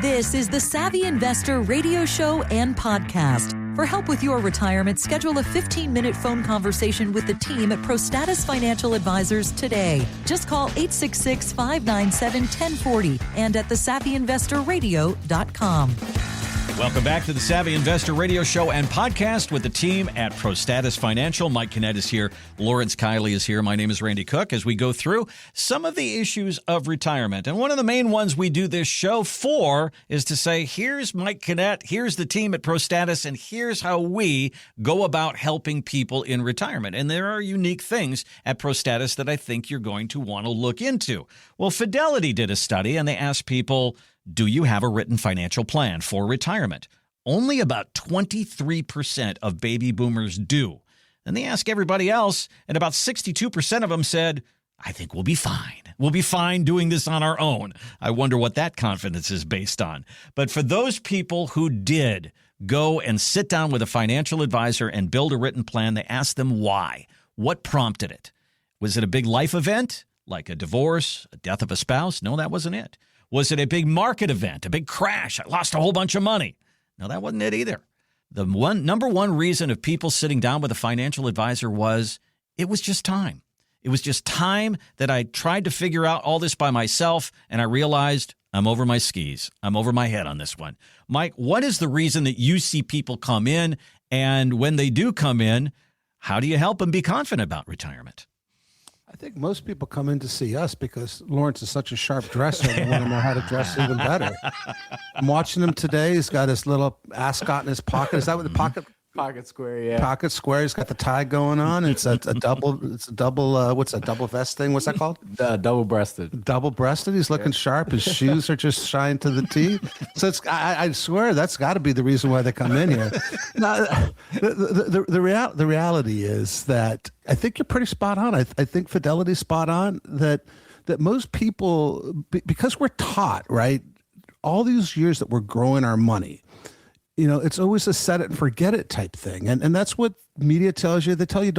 This is the Savvy Investor radio show and podcast. For help with your retirement, schedule a 15-minute phone conversation with the team at ProStatus Financial Advisors today. Just call 866-597-1040 and at thesavvyinvestorradio.com. Welcome back to the Savvy Investor Radio Show and podcast with the team at ProStatus Financial. Mike Kinnett is here. Lawrence Kiley is here. My name is Randy Cook as we go through some of the issues of retirement. And one of the main ones we do this show for is to say, here's Mike Kinnett, here's the team at ProStatus, and here's how we go about helping people in retirement. And there are unique things at ProStatus that I think you're going to want to look into. Well, Fidelity did a study, and they asked people, do you have a written financial plan for retirement? Only about 23% of baby boomers do. And they ask everybody else, and about 62% of them said, I think we'll be fine. We'll be fine doing this on our own. I wonder what that confidence is based on. But for those people who did go and sit down with a financial advisor and build a written plan, they asked them why. What prompted it? Was it a big life event, like a divorce, a death of a spouse? No, that wasn't it. Was it a big market event, a big crash? I lost a whole bunch of money. No, that wasn't it either. The number one reason of people sitting down with a financial advisor was it was just time. It was just time that I tried to figure out all this by myself, and I realized I'm over my skis. I'm over my head on this one. Mike, what is the reason that you see people come in, and when they do come in, how do you help them be confident about retirement? I think most people come in to see us because Lawrence is such a sharp dresser and want to know how to dress even better. I'm watching him today. He's got his little ascot in his pocket. Is that what the pocket? Pocket square, yeah. Pocket square. He's got the tie going on. It's a double. It's a double. What's a double vest thing? What's that called? Double-breasted. Double-breasted. He's looking sharp. His shoes are just shined to the T. So it's. I swear that's got to be the reason why they come in here. Now, the reality is that I think you're pretty spot on. I think Fidelity's spot on. That most people, because we're taught, right, all these years that we're growing our money. You know, it's always a set it and forget it type thing. And that's what media tells you. They tell you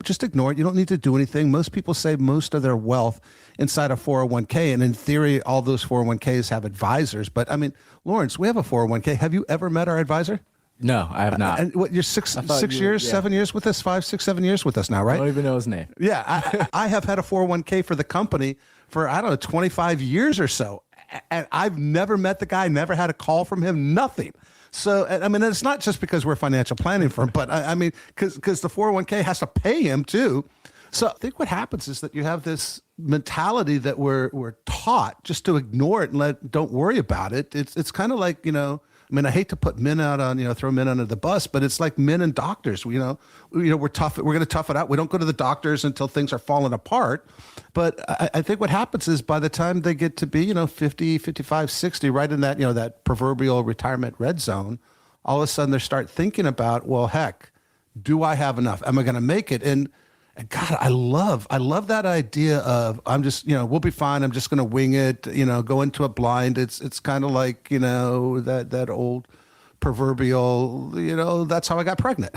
just ignore it. You don't need to do anything. Most people save most of their wealth inside a 401k. And in theory, all those 401ks have advisors. But I mean, Lawrence, we have a 401k. Have you ever met our advisor? No, I have not. And what, you're 7 years with us, 5, 6, 7 years with us now, right? I don't even know his name. Yeah. I have had a 401k for the company for, 25 years or so. And I've never met the guy, never had a call from him, nothing. So, I mean, it's not just because we're a financial planning firm, but I mean, because the 401k has to pay him too. So I think what happens is that you have this mentality that we're taught just to ignore it and don't worry about it. It's kind of like, I mean, I hate to put men out on, throw men under the bus, but it's like men and doctors. We're tough. We're going to tough it out. We don't go to the doctors until things are falling apart. But I think what happens is by the time they get to be, 50, 55, 60, right in that, that proverbial retirement red zone, all of a sudden they start thinking about, well, heck, do I have enough? Am I going to make it? And God, I love that idea of I'm just, we'll be fine. I'm just going to wing it, go into a blind. It's kind of like, that old proverbial, that's how I got pregnant.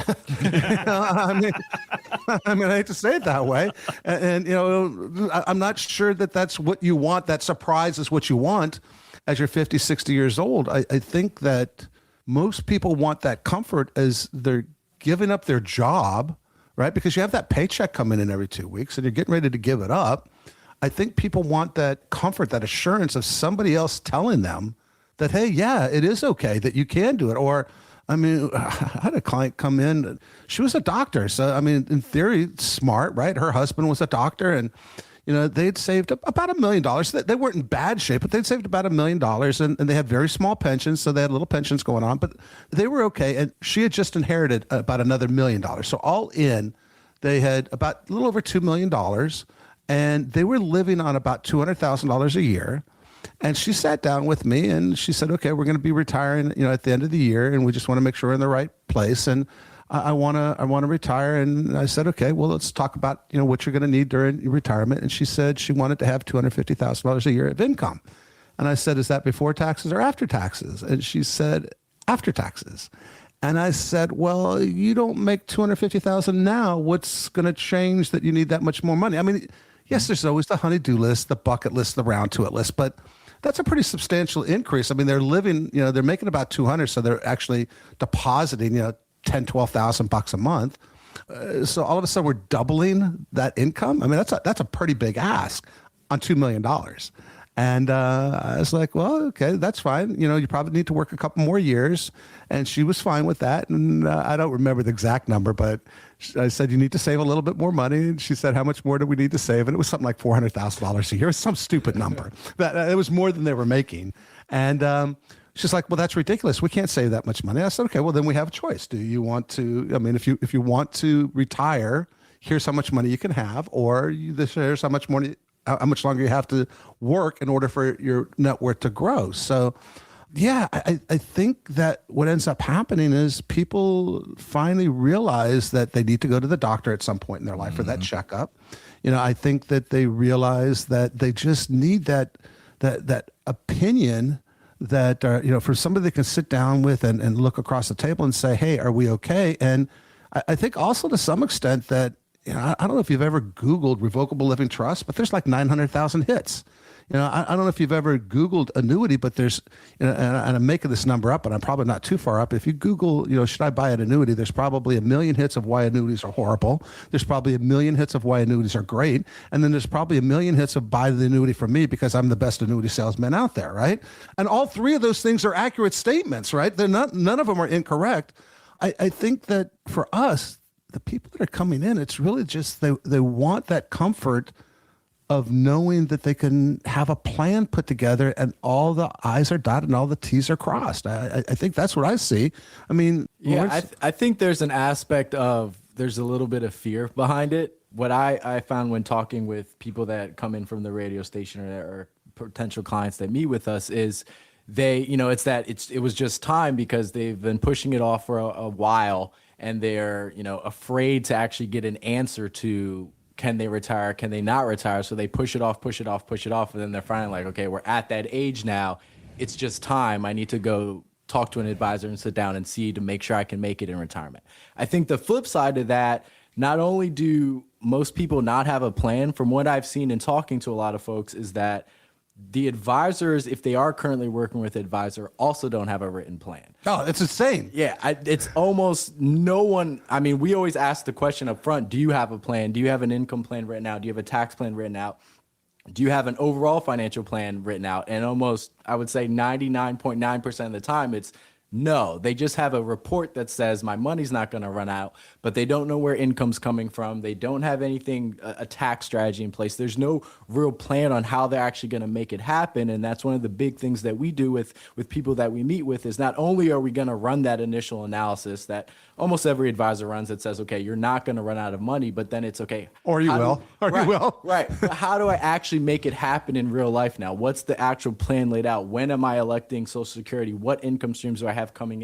I mean, I hate to say it that way. And I'm not sure that that's what you want. That surprise is what you want as you're 50, 60 years old. I think that most people want that comfort as they're giving up their job, right? Because you have that paycheck coming in every 2 weeks and you're getting ready to give it up. I think people want that comfort, that assurance of somebody else telling them that, hey, yeah, it is okay, that you can do it. Or, I mean, I had a client come in, she was a doctor. So, I mean, in theory, smart, right? Her husband was a doctor and, they'd saved about $1 million. They weren't in bad shape, but they'd saved about $1 million and they had very small pensions. So they had little pensions going on, but they were okay. And she had just inherited about another $1 million. So all in, they had about a little over $2 million and they were living on about $200,000 a year. And she sat down with me and she said, okay, we're going to be retiring, at the end of the year. And we just want to make sure we're in the right place. And I want to retire. And I said, okay, well, let's talk about, what you're going to need during your retirement. And she said she wanted to have $250,000 a year of income. And I said, is that before taxes or after taxes? And she said, after taxes. And I said, well, you don't make $250,000 now. What's going to change that you need that much more money? I mean, yes, there's always the honey-do list, the bucket list, the round-to-it list. But that's a pretty substantial increase. I mean, they're living, they're making about 200, so they're actually depositing, 10, 12,000 bucks a month. So all of a sudden we're doubling that income. I mean, that's a pretty big ask on $2 million. And I was like, well, okay, that's fine. You probably need to work a couple more years. And she was fine with that. And I don't remember the exact number, but I said, you need to save a little bit more money. And she said, how much more do we need to save? And it was something like $400,000 a year. It was some stupid number. It was more than they were making. And she's like, well, that's ridiculous. We can't save that much money. I said, okay, well, then we have a choice. Do you want to, if you want to retire, here's how much money you can have, or here's how much money, how much longer you have to work in order for your net worth to grow. So, yeah, I think that what ends up happening is people finally realize that they need to go to the doctor at some point in their life for that checkup. I think that they realize that they just need that opinion that, for somebody they can sit down with and look across the table and say, hey, are we okay? And I think also to some extent that, I don't know if you've ever Googled revocable living trust, but there's like 900,000 hits. I don't know if you've ever Googled annuity, but there's, and I'm making this number up, but I'm probably not too far up. If you Google, should I buy an annuity? There's probably 1 million hits of why annuities are horrible. There's probably 1 million hits of why annuities are great. And then there's probably 1 million hits of buy the annuity from me because I'm the best annuity salesman out there, right? And all three of those things are accurate statements, right? None of them are incorrect. I think that for us, the people that are coming in, it's really just they want that comfort of knowing that they can have a plan put together and all the I's are dotted and all the T's are crossed. I think that's what I see. I mean, yeah, I think there's an aspect of, there's a little bit of fear behind it. What I found when talking with people that come in from the radio station or potential clients that meet with us is they, it was just time because they've been pushing it off for a while. And they're, afraid to actually get an answer to, can they retire? Can they not retire? So they push it off. And then they're finally like, okay, we're at that age now. It's just time. I need to go talk to an advisor and sit down and see to make sure I can make it in retirement. I think the flip side of that, not only do most people not have a plan, from what I've seen in talking to a lot of folks, is that the advisors, if they are currently working with an advisor, also don't have a written plan. Oh, it's insane. Yeah, it's almost no one. I mean, we always ask the question up front, do you have a plan? Do you have an income plan written out? Do you have a tax plan written out? Do you have an overall financial plan written out? And almost, I would say 99.9% of the time, it's no. They just have a report that says my money's not going to run out, but they don't know where income's coming from. They don't have anything, a tax strategy in place. There's no real plan on how they're actually going to make it happen. And that's one of the big things that we do with people that we meet with is not only are we going to run that initial analysis that almost every advisor runs that says, okay, you're not going to run out of money, but then it's okay. Or you will. You will. Right. But how do I actually make it happen in real life now? What's the actual plan laid out? When am I electing Social Security? What income streams do I have coming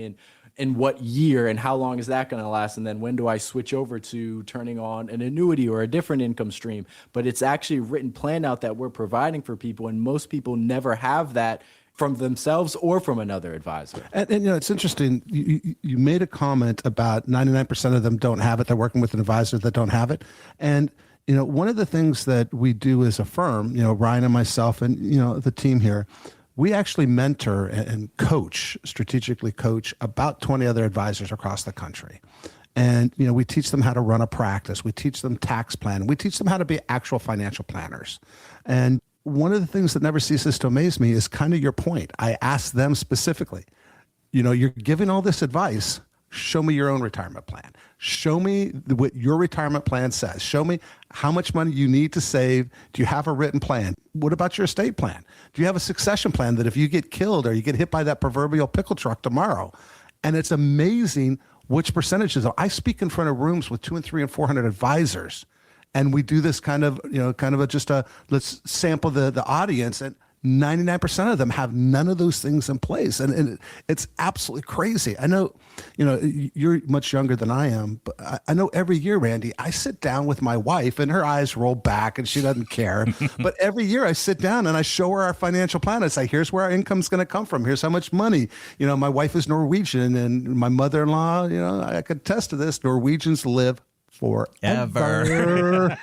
in what year, and how long is that going to last? And then when do I switch over to turning on an annuity or a different income stream? But it's actually a written plan out that we're providing for people, and most people never have that from themselves or from another advisor. And it's interesting. You made a comment about 99% of them don't have it. They're working with an advisor that don't have it. And, one of the things that we do as a firm, Ryan and myself and, the team here, we actually mentor and strategically coach about 20 other advisors across the country. And, we teach them how to run a practice. We teach them tax planning. We teach them how to be actual financial planners. And one of the things that never ceases to amaze me is kind of your point. I ask them specifically, you're giving all this advice. Show me your own retirement plan. Show me what your retirement plan says. Show me how much money you need to save. Do you have a written plan? What about your estate plan? Do you have a succession plan that if you get killed or you get hit by that proverbial pickle truck tomorrow? And it's amazing which percentages. I speak in front of rooms with 200 and 300 and 400 advisors. And we do this kind of let's sample the audience, and 99% of them have none of those things in place. And it's absolutely crazy. I know, you're much younger than I am, but I know every year, Randy, I sit down with my wife and her eyes roll back and she doesn't care. But every year I sit down and I show her our financial plan. I say, here's where our income's going to come from. Here's how much money. My wife is Norwegian, and my mother-in-law, I could attest to this. Norwegians live forever.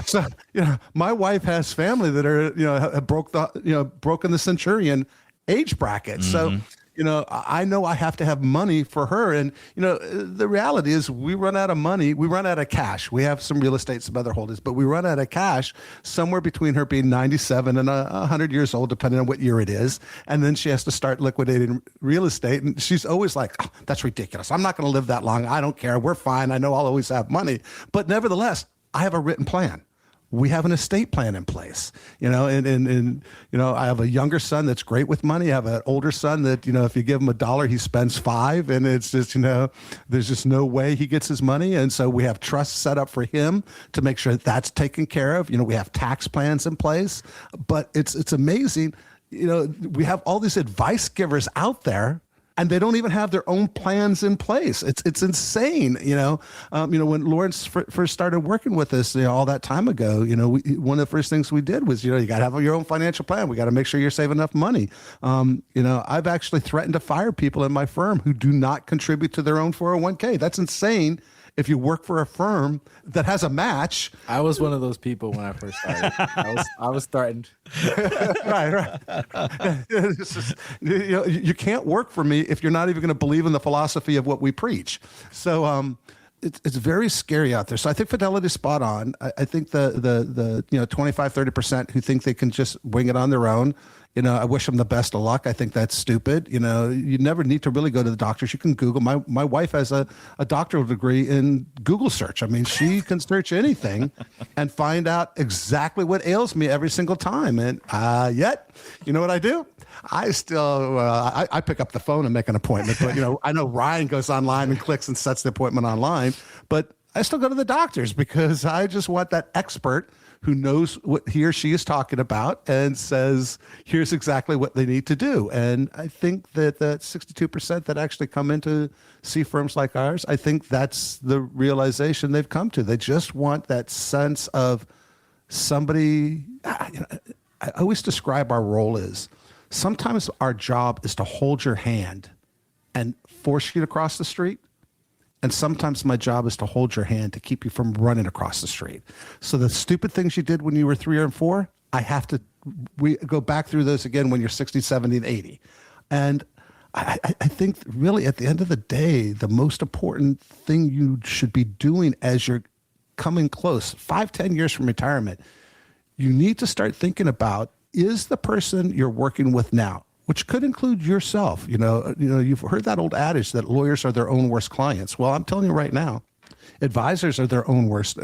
So, my wife has family that are, have broken the centurion age bracket. So, I know I have to have money for her. And, the reality is we run out of money. We run out of cash. We have some real estate, some other holdings, but we run out of cash somewhere between her being 97 and 100 years old, depending on what year it is. And then she has to start liquidating real estate. And she's always like, oh, that's ridiculous. I'm not going to live that long. I don't care. We're fine. I know I'll always have money. But nevertheless, I have a written plan. We have an estate plan in place, and I have a younger son that's great with money. I have an older son that, if you give him $1, he spends $5, and it's just, there's just no way he gets his money. And so we have trusts set up for him to make sure that's taken care of. We have tax plans in place, but it's amazing. We have all these advice givers out there, and they don't even have their own plans in place. It's insane. When Lawrence first started working with us, all that time ago, one of the first things we did was, you got to have your own financial plan. We got to make sure you're saving enough money. I've actually threatened to fire people in my firm who do not contribute to their own 401k. That's insane. If you work for a firm that has a match. I was one of those people when I first started. I was threatened. Right. It's just, you can't work for me if you're not even going to believe in the philosophy of what we preach. So it's very scary out there. So I think Fidelity's spot on. I think the 25, 30% who think they can just wing it on their own. I wish them the best of luck. I think that's stupid. You never need to really go to the doctors. You can Google. My wife has a doctoral degree in Google search. I mean, she can search anything and find out exactly what ails me every single time. And yet, you know what I do? I still, I pick up the phone and make an appointment. But, I know Ryan goes online and clicks and sets the appointment online. But I still go to the doctors because I just want that expert who knows what he or she is talking about and says, here's exactly what they need to do. And I think that 62% that actually come in to see firms like ours, I think that's the realization they've come to. They just want that sense of somebody. I always describe our role as sometimes our job is to hold your hand and force you to cross the street. And sometimes my job is to hold your hand to keep you from running across the street. So the stupid things you did when you were 3 or 4, we go back through those again when you're 60, 70, and 80. And I think really at the end of the day, the most important thing you should be doing as you're coming close, 5, 10 years from retirement, you need to start thinking about, is the person you're working with now, which could include yourself. You've heard that old adage that lawyers are their own worst clients. Well, I'm telling you right now, advisors are their own worst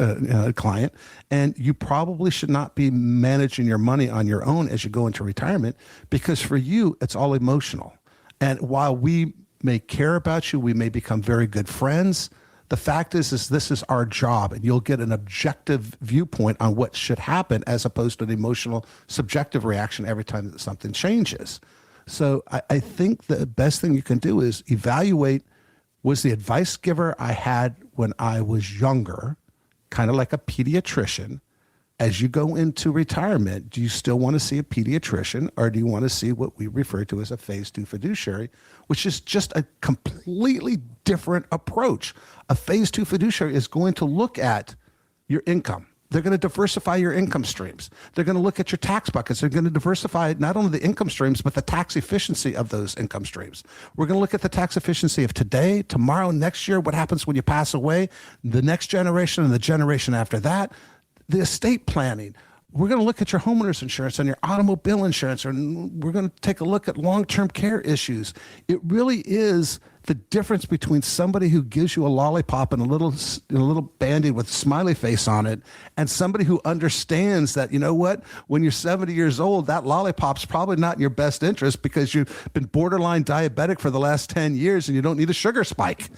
client, and you probably should not be managing your money on your own as you go into retirement, because for you, it's all emotional. And while we may care about you, we may become very good friends, the fact is this is our job, and you'll get an objective viewpoint on what should happen as opposed to an emotional, subjective reaction every time that something changes. So I think the best thing you can do is evaluate, was the advice giver I had when I was younger, kind of like a pediatrician, as you go into retirement, do you still want to see a pediatrician, or do you want to see what we refer to as a phase 2 fiduciary, which is just a completely different approach. A phase 2 fiduciary is going to look at your income. They're going to diversify your income streams. They're going to look at your tax buckets. They're going to diversify not only the income streams, but the tax efficiency of those income streams. We're going to look at the tax efficiency of today, tomorrow, next year, what happens when you pass away, the next generation and the generation after that, the estate planning. We're going to look at your homeowner's insurance and your automobile insurance, and we're going to take a look at long-term care issues. It really is the difference between somebody who gives you a lollipop and a little Band-Aid with a smiley face on it, and somebody who understands that, you know what, when you're 70 years old, that lollipop's probably not in your best interest because you've been borderline diabetic for the last 10 years and you don't need a sugar spike,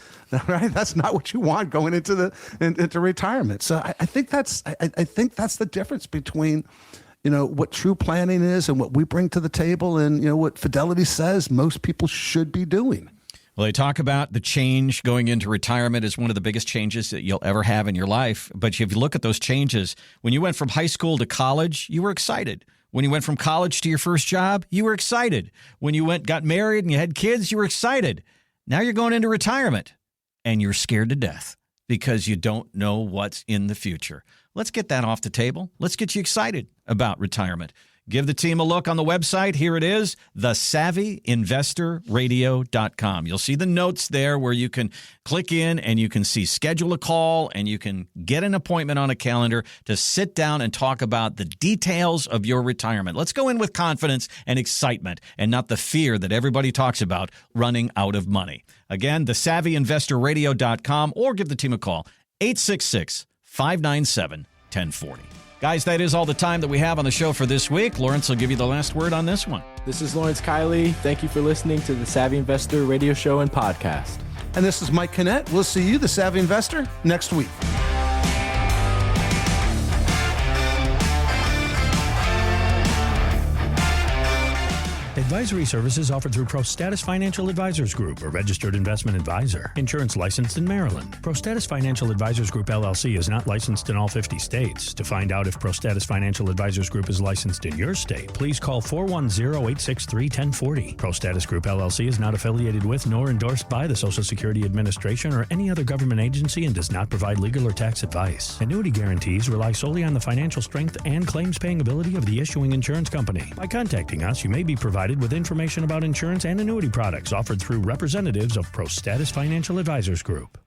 right? That's not what you want going into retirement. So I think that's the difference between, what true planning is and what we bring to the table, and, what Fidelity says most people should be doing. Well, they talk about the change going into retirement is one of the biggest changes that you'll ever have in your life. But if you look at those changes, when you went from high school to college, you were excited. When you went from college to your first job, you were excited. When you got married and you had kids, you were excited. Now you're going into retirement and you're scared to death. because you don't know what's in the future. Let's get that off the table. Let's get you excited about retirement. Give the team a look on the website. Here it is, thesavvyinvestorradio.com. You'll see the notes there where you can click in and you can see schedule a call and you can get an appointment on a calendar to sit down and talk about the details of your retirement. Let's go in with confidence and excitement and not the fear that everybody talks about running out of money. Again, thesavvyinvestorradio.com or give the team a call, 866-597-1040. Guys, that is all the time that we have on the show for this week. Lawrence will give you the last word on this one. This is Lawrence Kiley. Thank you for listening to the Savvy Investor Radio Show and Podcast. And this is Mike Kinnett. We'll see you, the Savvy Investor, next week. Advisory services offered through ProStatus Financial Advisors Group, a registered investment advisor. Insurance licensed in Maryland. ProStatus Financial Advisors Group, LLC is not licensed in all 50 states. To find out if ProStatus Financial Advisors Group is licensed in your state, please call 410-863-1040. ProStatus Group, LLC is not affiliated with nor endorsed by the Social Security Administration or any other government agency and does not provide legal or tax advice. Annuity guarantees rely solely on the financial strength and claims-paying ability of the issuing insurance company. By contacting us, you may be provided with information about insurance and annuity products offered through representatives of ProStatus Financial Advisors Group.